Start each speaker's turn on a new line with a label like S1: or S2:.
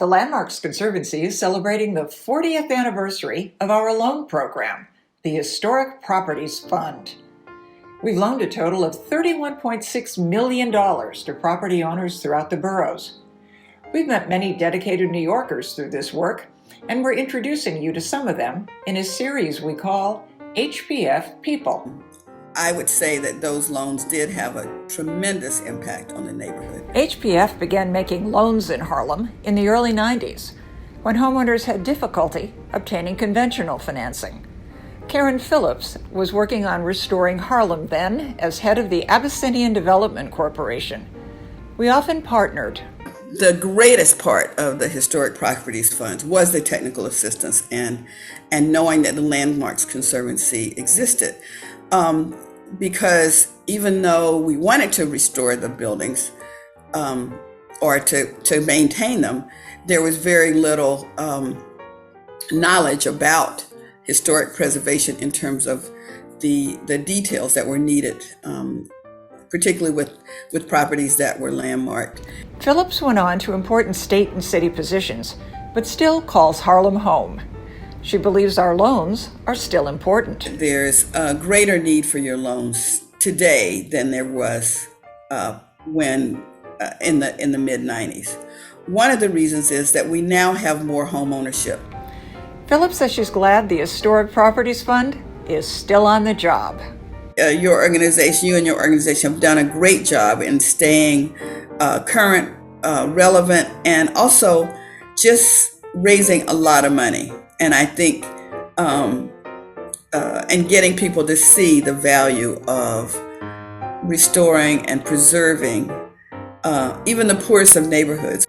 S1: The Landmarks Conservancy is celebrating the 40th anniversary of our loan program, the Historic Properties Fund. We've loaned a total of $31.6 million to property owners throughout the boroughs. We've met many dedicated New Yorkers through this work, and we're introducing you to some of them in a series we call HPF People.
S2: I would say that those loans did have a tremendous impact on the neighborhood.
S1: HPF began making loans in Harlem in the early 90s, when homeowners had difficulty obtaining conventional financing. Karen Phillips was working on restoring Harlem then as head of the Abyssinian Development Corporation. We often partnered.
S2: The greatest part of the Historic Properties Funds was the technical assistance and knowing that the Landmarks Conservancy existed. Because even though we wanted to restore the buildings or to maintain them, there was very little knowledge about historic preservation in terms of the details that were needed, particularly with properties that were landmarked.
S1: Phillips went on to important state and city positions, but still calls Harlem home. She believes our loans are still important.
S2: There's a greater need for your loans today than there was when in the mid-90s. One of the reasons is that we now have more home ownership.
S1: Phillips says she's glad the Historic Properties Fund is still on the job.
S2: You and your organization have done a great job in staying current, relevant, and also just raising a lot of money. And I think, and getting people to see the value of restoring and preserving even the poorest of neighborhoods.